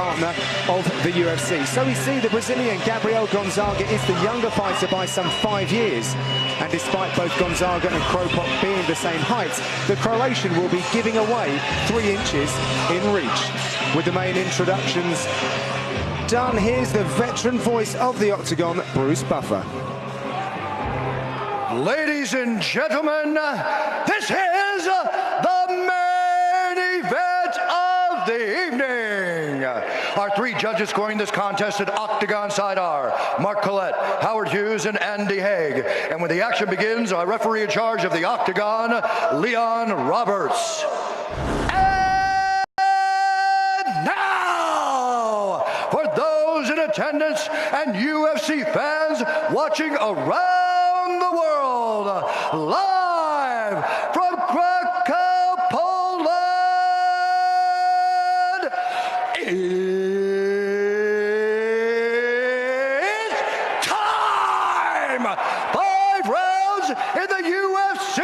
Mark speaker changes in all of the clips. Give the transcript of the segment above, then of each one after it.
Speaker 1: partner of the UFC. So we see the Brazilian Gabriel Gonzaga is the younger fighter by some 5 years. And despite both Gonzaga and Cro Cop being the same height, the Croatian will be giving away 3 inches in reach. With the main introductions done, here's the veteran voice of the Octagon, Bruce Buffer.
Speaker 2: Ladies and gentlemen, this is the main event of the evening. Our 3 judges scoring this contest at Octagon side are Mark Collette, Howard Hughes, and Andy Haig. And when the action begins, our referee in charge of the Octagon, Leon Roberts. And now, for those in attendance and UFC fans watching around the world, live from Krakow, Poland, it's time! 5 rounds in the UFC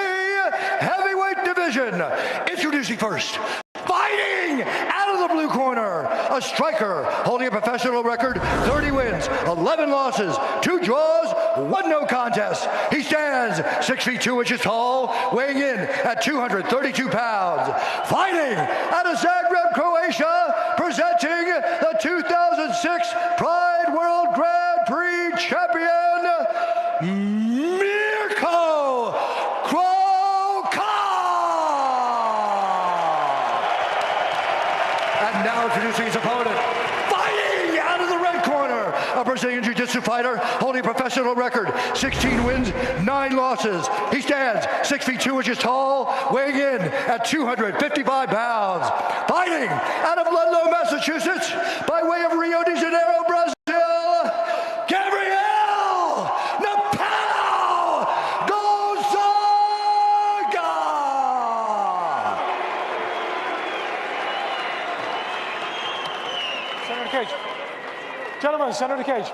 Speaker 2: heavyweight division. Introducing first, fighting out of the blue corner, a striker holding a professional record, 30 wins, 11 losses, 2 draws, 1 no contest. He stands 6 feet 2 inches tall, weighing in at 232 pounds. Fighting out of Zagreb, Croatia, presenting the 2006 Pride World Grand Prix champion, Mirko Cro Cop. And now introducing his opponent, fighting out of the red corner, a Brazilian Jiu-Jitsu fighter holding a professional record, 16 wins, 9 losses. He stands 6 feet 2 inches tall, weighing in at 255 pounds. Fighting out of Ludlow, Massachusetts, by way of Rio de Janeiro, Brazil, Gabriel Gonzaga.
Speaker 3: Center of the cage. Gentlemen, center of the cage.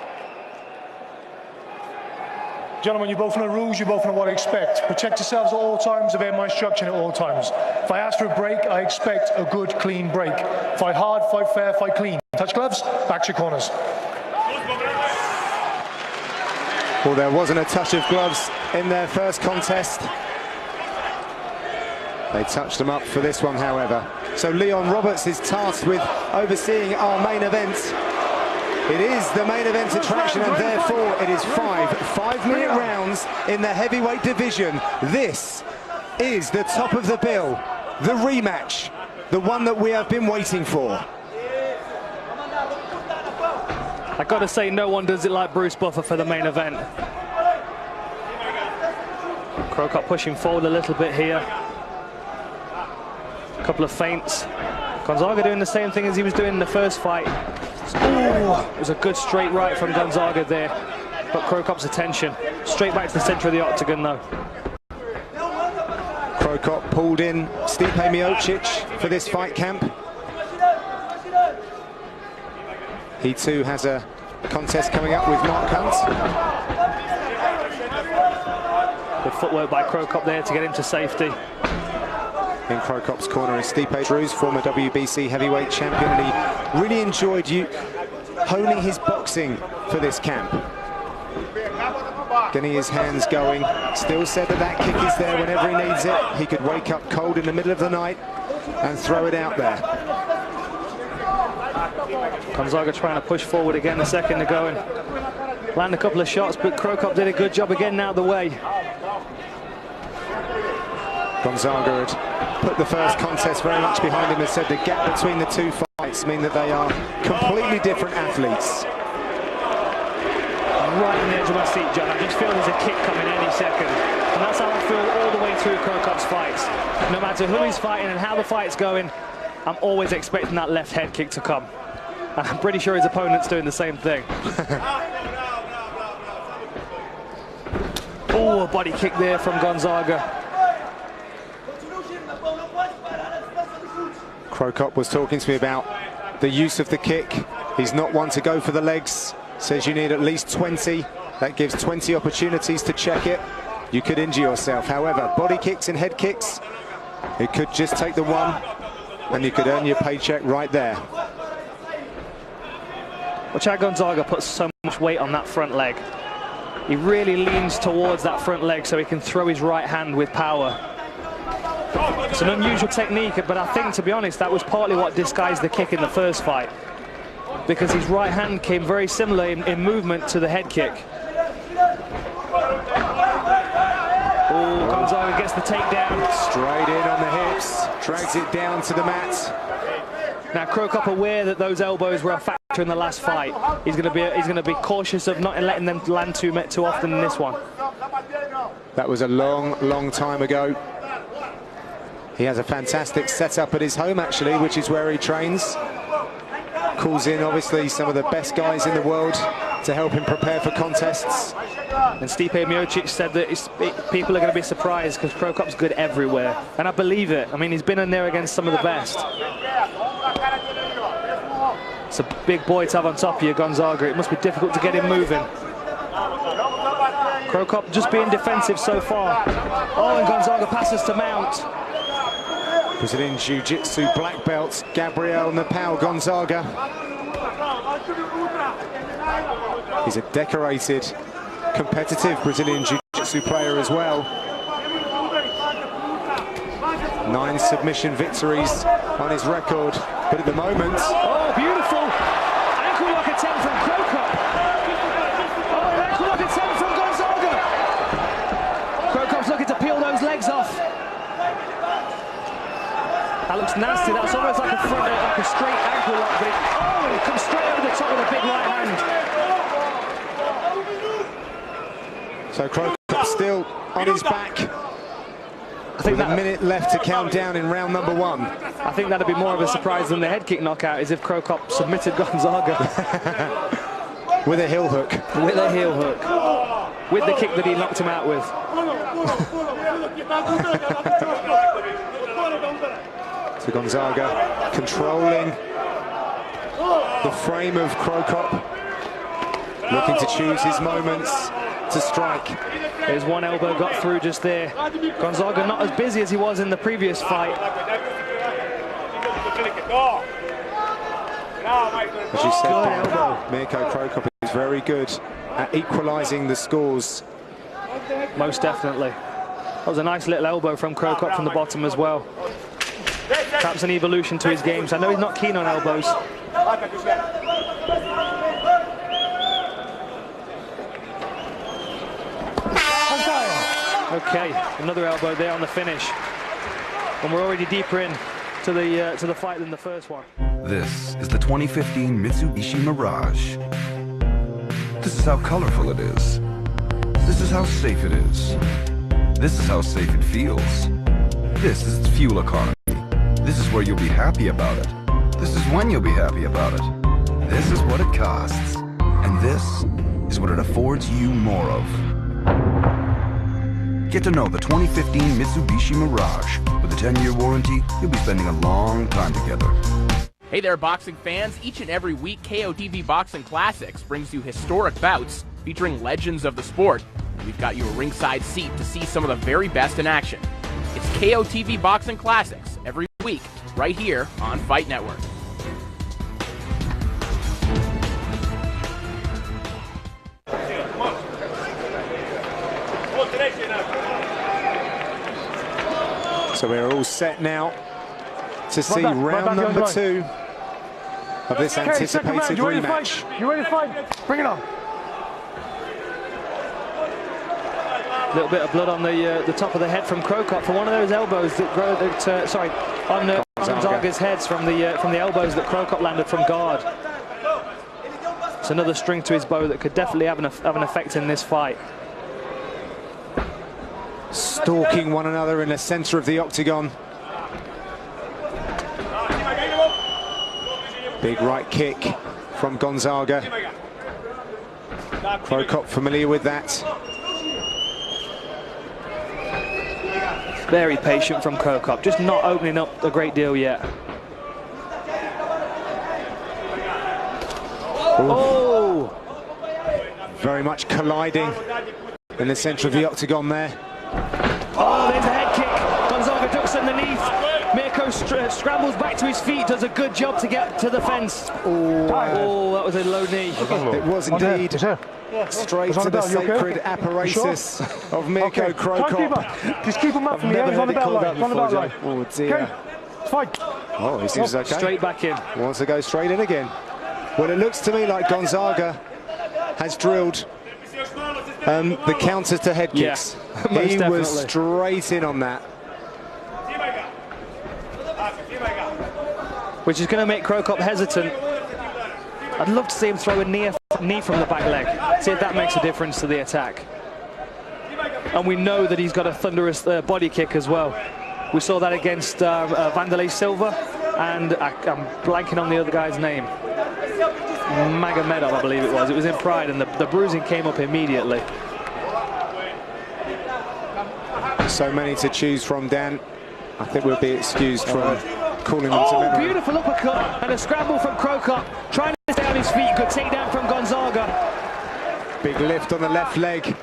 Speaker 3: Gentlemen, you both know the rules, you both know what I expect. Protect yourselves at all times, obey my instruction at all times. If I ask for a break, I expect a good, clean break. Fight hard, fight fair, fight clean. Touch gloves, back to your corners.
Speaker 1: Well, there wasn't a touch of gloves in their first contest. They touched them up for this one, however. So Leon Roberts is tasked with overseeing our main event. It is the main event attraction, and therefore it is 5 5-minute rounds in the heavyweight division. This is the top of the bill, the rematch, the one that we have been waiting for.
Speaker 4: I gotta say, no one does it like Bruce Buffer for the main event. Cro Cop pushing forward a little bit here. A couple of feints. Gonzaga doing the same thing as he was doing in the first fight. Ooh, it was a good straight right from Gonzaga there. Got Cro Cop's attention. Straight back to the center of the octagon though.
Speaker 1: Cro Cop pulled in Stipe Miocic for this fight camp. He too has a contest coming up with Mark Hunt.
Speaker 4: Good footwork by Cro Cop there to get him to safety.
Speaker 1: In Cro Cop's corner is Stipe Drews, former WBC heavyweight champion, and he really enjoyed honing his boxing for this camp. Getting his hands going. Still said that kick is there whenever he needs it. He could wake up cold in the middle of the night and throw it out there.
Speaker 4: Gonzaga trying to push forward again, a second to go and land a couple of shots, but Cro Cop did a good job of getting out of the way.
Speaker 1: Gonzaga had put the first contest very much behind him and said the gap between the 2 fights mean that they are completely different athletes.
Speaker 4: Right on the edge of my seat, John. I just feel there's a kick coming any second. And that's how I feel all the way through Cro Cop's fights. No matter who he's fighting and how the fight's going, I'm always expecting that left head kick to come. And I'm pretty sure his opponent's doing the same thing. Oh, a body kick there from Gonzaga.
Speaker 1: Cro Cop was talking to me about the use of the kick. He's not one to go for the legs. Says you need at least 20. That gives 20 opportunities to check it. You could injure yourself. However, body kicks and head kicks, it could just take the one and you could earn your paycheck right there.
Speaker 4: Watch how Gonzaga puts so much weight on that front leg. He really leans towards that front leg so he can throw his right hand with power. It's an unusual technique, but I think, to be honest, that was partly what disguised the kick in the first fight, because his right hand came very similar in movement to the head kick. Oh, Gonzaga gets the takedown.
Speaker 1: Straight in on the hips, drags it down to the mat.
Speaker 4: Now Cro Cop, aware that those elbows were a factor in the last fight, he's going to be cautious of not letting them land too often in this one.
Speaker 1: That was a long time ago. He has a fantastic setup at his home, actually, which is where he trains. Calls in, obviously, some of the best guys in the world to help him prepare for contests.
Speaker 4: And Stipe Miocic said that people are going to be surprised because Cro Cop's good everywhere. And I believe it. I mean, he's been in there against some of the best. It's a big boy to have on top of you, Gonzaga. It must be difficult to get him moving. Cro Cop just being defensive so far. Oh, and Gonzaga passes to Mount.
Speaker 1: Brazilian Jiu-Jitsu black belt, Gabriel Gonzaga. He's a decorated, competitive Brazilian Jiu-Jitsu player as well. 9 submission victories on his record, but at the moment...
Speaker 4: Oh, beautiful! Ankle lock attempt from Cro Cop. Oh, an ankle lock attempt from Gonzaga. Cro Cop's looking to peel those legs off. That looks nasty. That's almost like a straight ankle lock, but it comes straight over the top with a big right hand.
Speaker 1: So Cro Cop still on his back. I think with a minute left to count down in round number 1.
Speaker 4: I think that'd be more of a surprise than the head kick knockout, is if Cro Cop submitted Gonzaga.
Speaker 1: With a heel hook.
Speaker 4: With a heel hook. With the kick that he knocked him out with.
Speaker 1: So Gonzaga controlling the frame of Cro Cop, looking to choose his moments to strike.
Speaker 4: There's one elbow got through just there. Gonzaga not as busy as he was in the previous fight.
Speaker 1: As you said, Mirko Cro Cop is very good at equalising the scores.
Speaker 4: Most definitely. That was a nice little elbow from Cro Cop from the bottom as well. Perhaps an evolution to his games. I know he's not keen on elbows. Okay, another elbow there on the finish. And we're already deeper in to the fight than the first one.
Speaker 5: This is the 2015 Mitsubishi Mirage. This is how colorful it is. This is how safe it is. This is how safe it feels. This is its fuel economy. This is where you'll be happy about it. This is when you'll be happy about it. This is what it costs. And this is what it affords you more of. Get to know the 2015 Mitsubishi Mirage. With a 10-year warranty, you'll be spending a long time together.
Speaker 6: Hey there, boxing fans. Each and every week, KOTV Boxing Classics brings you historic bouts featuring legends of the sport. We've got you a ringside seat to see some of the very best in action. It's KOTV Boxing Classics every week, right here on Fight Network.
Speaker 1: So we're all set now to see round number 2 of this anticipated rematch.
Speaker 3: You ready to fight? Bring it on.
Speaker 4: A little bit of blood on the top of the head from Cro Cop for one of those elbows that on Gonzaga's heads from the elbows that Cro Cop landed from guard. It's another string to his bow that could definitely have an effect in this fight.
Speaker 1: Stalking one another in the center of the octagon. Big right kick from Gonzaga. Cro Cop familiar with that.
Speaker 4: Very patient from Cro Cop, just not opening up a great deal yet. Oh!
Speaker 1: Very much colliding in the center of the octagon there.
Speaker 4: Oh, there's a head kick. Gonzaga ducks underneath. Mirko scrambles back to his feet, does a good job to get to the fence. Oh, that was a low knee.
Speaker 1: It was indeed. Straight to the sacred apparatus of Mirko Krokop.
Speaker 3: Just keep him up for me.
Speaker 1: Never
Speaker 3: He's on
Speaker 1: heard
Speaker 3: the
Speaker 1: it called
Speaker 3: belt
Speaker 1: that
Speaker 3: line.
Speaker 1: before, John. Oh dear.
Speaker 3: It's fine.
Speaker 1: Oh, he seems okay.
Speaker 4: Straight back in.
Speaker 1: Wants to go straight in again. Well, it looks to me like Gonzaga has drilled the counters to head kicks.
Speaker 4: Yeah,
Speaker 1: he
Speaker 4: most
Speaker 1: was
Speaker 4: definitely.
Speaker 1: straight in on that.
Speaker 4: Which is going to make Krokop hesitant. I'd love to see him throw a knee from the back leg. See if that makes a difference to the attack. And we know that he's got a thunderous body kick as well. We saw that against Vanderlei Silva, and I'm blanking on the other guy's name. Magomedov, I believe it was. It was in Pride, and the bruising came up immediately.
Speaker 1: So many to choose from, Dan. I think we'll be excused from calling them to memory.
Speaker 4: Beautiful uppercut and a scramble from Krokop, trying to stay on his feet. Good takedown from Gonzaga.
Speaker 1: Big lift on the left leg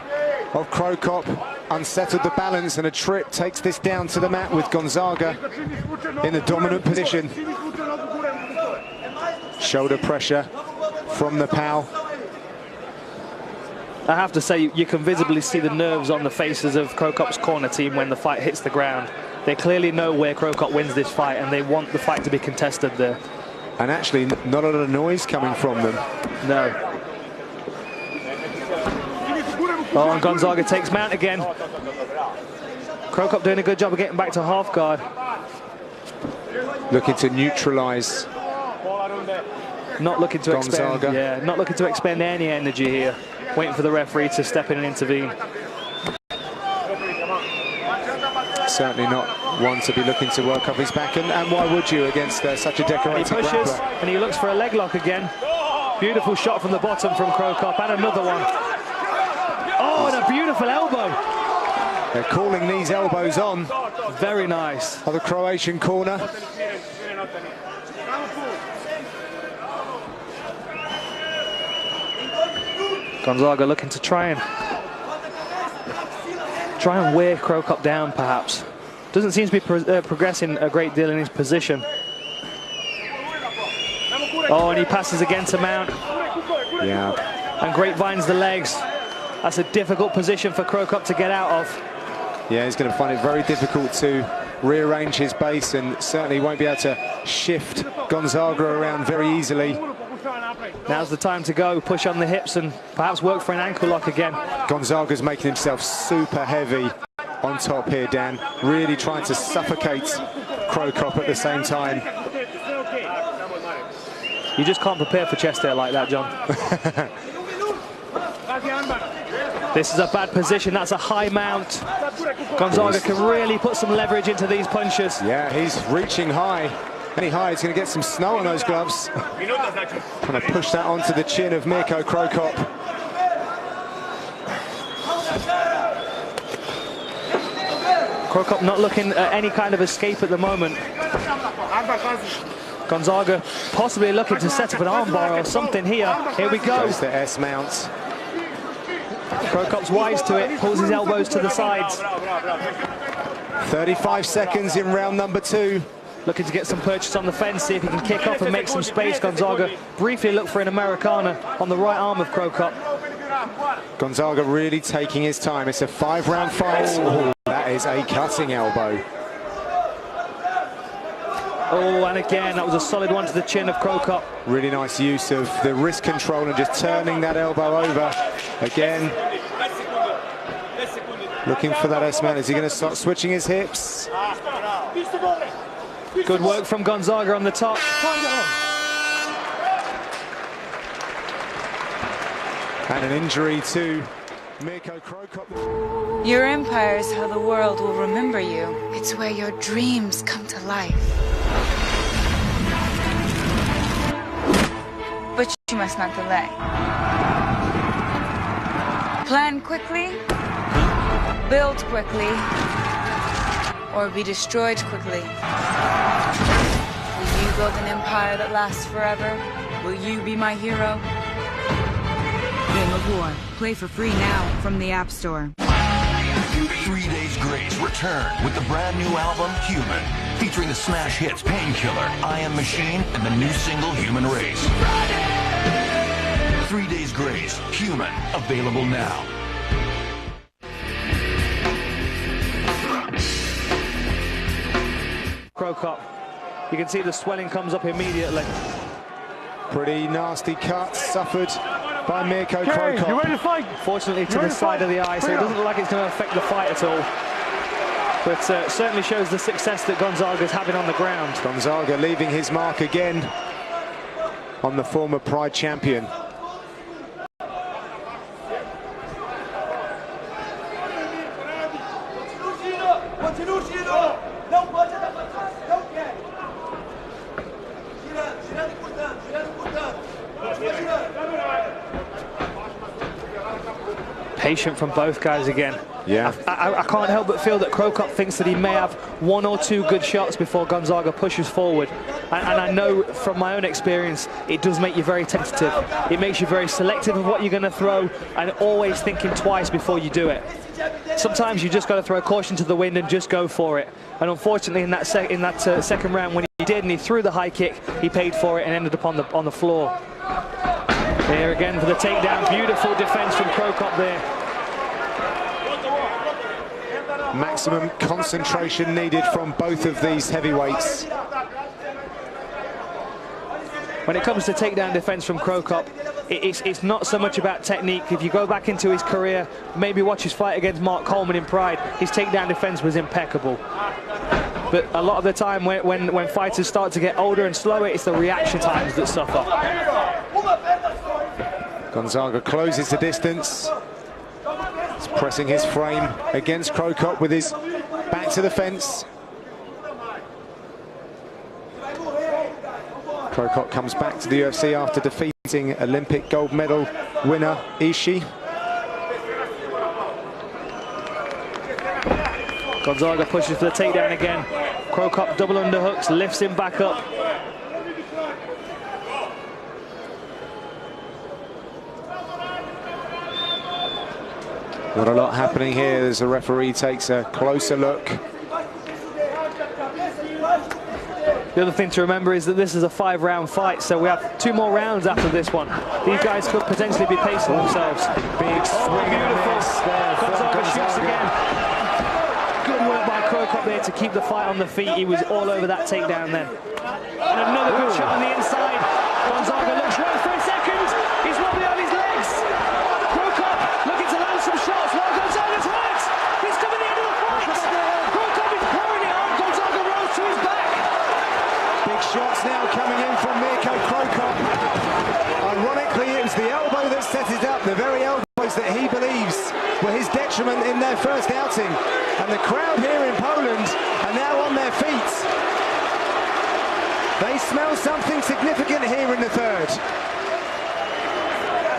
Speaker 1: of Krokop, unsettled the balance, and a trip takes this down to the mat with Gonzaga in the dominant position. Shoulder pressure from the pal.
Speaker 4: I have to say, you can visibly see the nerves on the faces of Krokop's corner team when the fight hits the ground. They clearly know where Krokop wins this fight, and they want the fight to be contested there.
Speaker 1: And actually, not a lot of noise coming from them.
Speaker 4: No. Oh, and Gonzaga takes mount again. Krokop doing a good job of getting back to half guard.
Speaker 1: Looking to neutralize
Speaker 4: Not looking to expend,
Speaker 1: Gonzaga.
Speaker 4: yeah, not looking to expend any energy here. Waiting for the referee to step in and intervene.
Speaker 1: Certainly not one to be looking to work up his back, and why would you against such a
Speaker 4: And he
Speaker 1: decorated
Speaker 4: pushes,
Speaker 1: grappler?
Speaker 4: and he looks for a leg lock again. Beautiful shot from the bottom from Krokop, and another one. Oh, and a beautiful elbow.
Speaker 1: They're calling these elbows on
Speaker 4: Very nice.
Speaker 1: of the Croatian corner.
Speaker 4: Gonzaga looking to try and wear Krokop down, perhaps. Doesn't seem to be progressing a great deal in his position. Oh, and he passes again to Mount.
Speaker 1: Yeah.
Speaker 4: And grapevines the legs. That's a difficult position for Krokop to get out of.
Speaker 1: Yeah, he's going to find it very difficult to rearrange his base, and certainly won't be able to shift Gonzaga around very easily.
Speaker 4: Now's the time to go, push on the hips and perhaps work for an ankle lock again.
Speaker 1: Gonzaga's making himself super heavy on top here, Dan. Really trying to suffocate Krokop at the same time.
Speaker 4: You just can't prepare for chest hair like that, John. This is a bad position. That's a high mount. Gonzaga can really put some leverage into these punches.
Speaker 1: Yeah, he's reaching high. Any higher, he's going to get some snow on those gloves. Trying to push that onto the chin of Mirko Krokop.
Speaker 4: Krokop not looking at any kind of escape at the moment. Gonzaga possibly looking to set up an armbar or something here. Here we go.
Speaker 1: Goes to S-mount.
Speaker 4: Krokop's wise to it, pulls his elbows to the sides.
Speaker 1: 35 seconds in round number 2.
Speaker 4: Looking to get some purchase on the fence, see if he can kick off and make some space. Gonzaga briefly look for an Americana on the right arm of Krokop.
Speaker 1: Gonzaga really taking his time. It's a 5-round fight. Oh, that is a cutting elbow.
Speaker 4: Oh, and again, that was a solid one to the chin of Krokop.
Speaker 1: Really nice use of the wrist control and just turning that elbow over. Again, looking for that S-mount. Is he going to start switching his hips?
Speaker 4: Good work from Gonzaga on the top.
Speaker 1: And an injury to Mirko Krokop.
Speaker 7: Your empire is how the world will remember you. It's where your dreams come to life. But you must not delay. Plan quickly, build quickly, or be destroyed quickly. Will you build an empire that lasts forever? Will you be my hero?
Speaker 8: Game of War. Play for free now from the App Store. 3 Days Grace return with the brand new album, Human, featuring the smash hits Painkiller, I Am Machine, and the new single, Human Race. 3 Days Grace, Human, available now.
Speaker 4: Crocop, you can see the swelling comes up immediately.
Speaker 1: Pretty nasty cut suffered by Mirko Crocop.
Speaker 3: You ready to fight?
Speaker 4: Fortunately to the side of the eye, so it doesn't look like it's going to affect the fight at all. But certainly shows the success that Gonzaga's having on the ground.
Speaker 1: Gonzaga leaving his mark again on the former Pride champion.
Speaker 4: Patient from both guys again.
Speaker 1: Yeah.
Speaker 4: I can't help but feel that Crocop thinks that he may have 1 or 2 good shots before Gonzaga pushes forward. And I know from my own experience, it does make you very tentative. It makes you very selective of what you're going to throw and always thinking twice before you do it. Sometimes you just got to throw caution to the wind and just go for it. And unfortunately, in that second round, when he did and he threw the high kick, he paid for it and ended up on the floor. There again for the takedown. Beautiful defense from Crocop there.
Speaker 1: Maximum concentration needed from both of these heavyweights.
Speaker 4: When it comes to takedown defense from Crocop, it's not so much about technique. If you go back into his career, maybe watch his fight against Mark Coleman in Pride, his takedown defense was impeccable. But a lot of the time when fighters start to get older and slower, it's the reaction times that suffer.
Speaker 1: Gonzaga closes the distance. He's pressing his frame against Crocop with his back to the fence. Crocop comes back to the UFC after defeating Olympic gold medal winner Ishii.
Speaker 4: Gonzaga pushes for the takedown again. Crocop double underhooks, lifts him back up.
Speaker 1: Not a lot happening here as the referee takes a closer look.
Speaker 4: The other thing to remember is that this is a 5-round fight, so we have 2 more rounds after this one. These guys could potentially be pacing themselves.
Speaker 1: Big swing and miss there from
Speaker 4: Gonzaga shoots
Speaker 1: Gonzaga.
Speaker 4: again. Good work by Crocop there to keep the fight on the feet. He was all over that takedown then. And another good shot on the inside. Gonzaga looks right for a second. He's wobbly on his legs. Crocop looking to land some shots while Gonzaga's hurt. He's coming the end of the fight. Crocop is pouring it on. Gonzaga rolls to his back.
Speaker 1: Big shots now coming in from Mirko Crocop. Ironically, it was the elbow that set it up, the very elbows that he believes were his detriment in their first outing. And the crowd here in Poland are now on their feet. They smell something significant here in the third.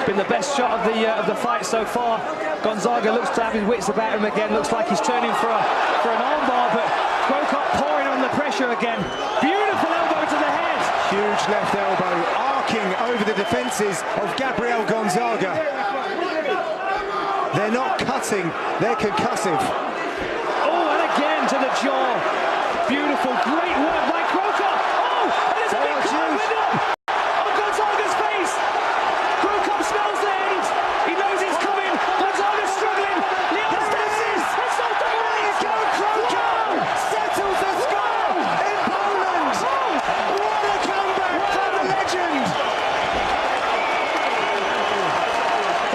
Speaker 4: Been the best shot of the fight so far. Gonzaga looks to have his wits about him again. Looks like he's turning for an armbar, but Crocop pouring on the pressure again. Beautiful elbow to the head.
Speaker 1: Huge left elbow arcing over the defences of Gabriel Gonzaga. They're not cutting, they're concussive.
Speaker 4: Oh, and again to the jaw. Beautiful, great work by Crocop. Oh, and there's a big cloud window on Gonzaga's face. Crocop smells the end. He knows it's coming. Gonzaga's struggling. Leon steps in. It's not the way.
Speaker 1: Crocop settles the score in Poland. What a comeback from the legend.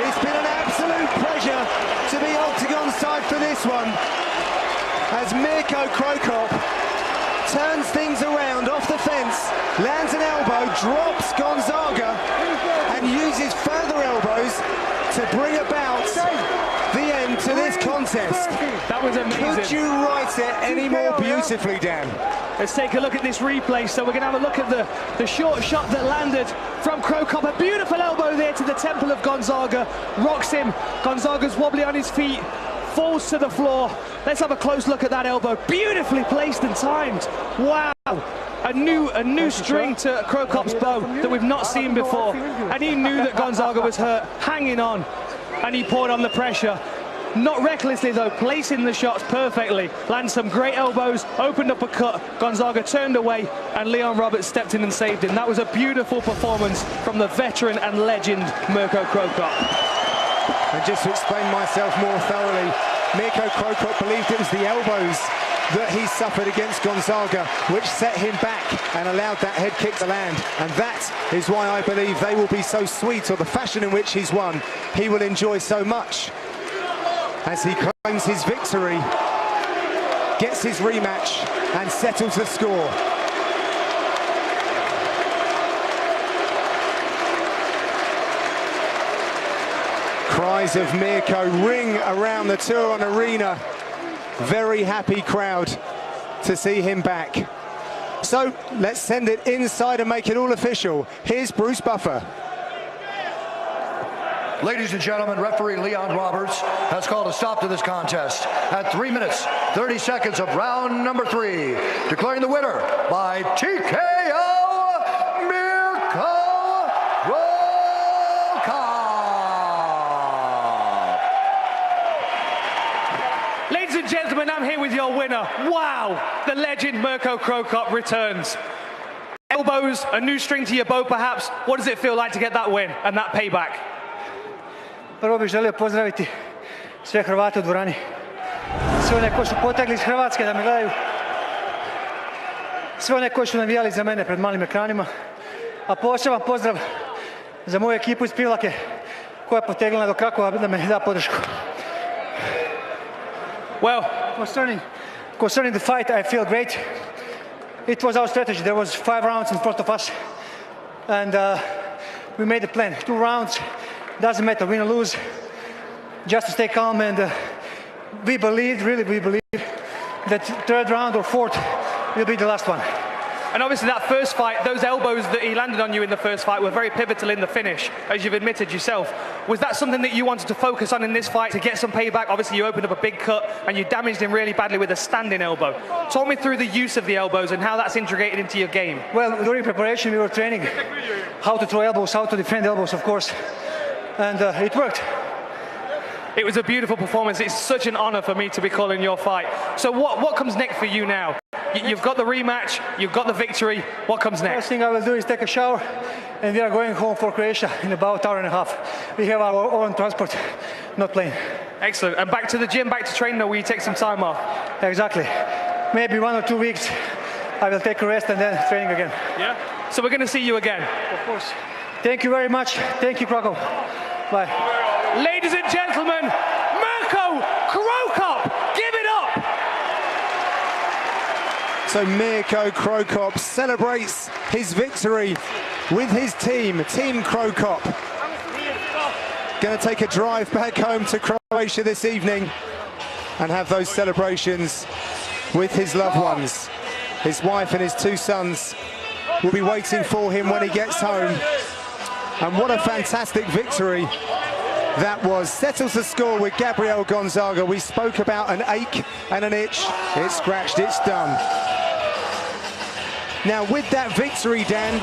Speaker 1: It's been an absolute pleasure to be octagon side for this one, as Mirko Crocop turns things around off the fence, lands an elbow, drops Gonzaga, and uses further elbows to bring about the end to this contest.
Speaker 4: That was amazing.
Speaker 1: Could you write it any more beautifully, Dan?
Speaker 4: Let's take a look at this replay. So we're going to have a look at the short shot that landed from Crocop. A beautiful elbow there to the temple of Gonzaga. Rocks him. Gonzaga's wobbly on his feet. Falls to the floor. Let's have a close look at that elbow. Beautifully placed and timed. Wow. A new string to Crocop's bow that we've not seen before. And he knew that Gonzaga was hurt, hanging on. And he poured on the pressure. Not recklessly though, placing the shots perfectly. Lands some great elbows, opened up a cut. Gonzaga turned away and Leon Roberts stepped in and saved him. That was a beautiful performance from the veteran and legend Mirko Cro Cop.
Speaker 1: And just to explain myself more thoroughly, Mirko Cro Cop believed it was the elbows that he suffered against Gonzaga, which set him back and allowed that head kick to land. And that is why I believe they will be so sweet, or the fashion in which he's won, he will enjoy so much as he claims his victory, gets his rematch and settles the score. Cries of Mirko ring around the Turon Arena. Very happy crowd to see him back. So let's send it inside and make it all official. Here's Bruce Buffer.
Speaker 2: Ladies and gentlemen, referee Leon Roberts has called a stop to this contest at 3 minutes, 30 seconds of round number 3, declaring the winner by TKO, Mirko Cro Cop.
Speaker 4: Ladies and gentlemen, I'm here with your winner. Wow, the legend Mirko Cro Cop returns. Elbows, a new string to your bow perhaps. What does it feel like to get that win and that payback?
Speaker 9: Prvo bih želio pozdraviti sve Hrvate u dvorani, sve one koji su potegli iz Hrvatske da me gledaju, sve one koji su navijali za mene pred malim ekranima, a poseban pozdrav za moju ekipu iz Privlake koja je potegnula do Krakova da me da podršku.
Speaker 4: Well,
Speaker 9: concerning the fight, I feel great. It was our strategy. There was 5 rounds in front of us, and we made a plan. 2 rounds. Doesn't matter, win or lose, just to stay calm, and we believe that 3rd round or 4th will be the last one.
Speaker 4: And obviously that first fight, those elbows that he landed on you in the first fight were very pivotal in the finish, as you've admitted yourself. Was that something that you wanted to focus on in this fight to get some payback? Obviously you opened up a big cut and you damaged him really badly with a standing elbow. Talk me through the use of the elbows and how that's integrated into your game.
Speaker 9: Well, during preparation we were training how to throw elbows, how to defend elbows, of course. And it worked.
Speaker 4: It was a beautiful performance. It's such an honor for me to be calling your fight. So what comes next for you now? You've got the rematch, you've got the victory. What comes next?
Speaker 9: First thing I will do is take a shower, and we are going home for Croatia in about 1.5 hours. We have our own transport, not plane.
Speaker 4: Excellent. And back to the gym, back to training, or will you take some time off?
Speaker 9: Exactly. Maybe 1 or 2 weeks. I will take a rest and then training again.
Speaker 4: Yeah? So we're going to see you again?
Speaker 9: Of course. Thank you very much. Thank you, Krakow. Bye.
Speaker 4: Ladies and gentlemen, Mirko Cro Cop, give it up!
Speaker 1: So Mirko Cro Cop celebrates his victory with his team, Team Cro Cop. Going to take a drive back home to Croatia this evening and have those celebrations with his loved ones. His wife and his 2 sons will be waiting for him when he gets home. And what a fantastic victory that was. Settles the score with Gabriel Gonzaga. We spoke about an ache and an itch. It's scratched, it's done. Now with that victory, Dan,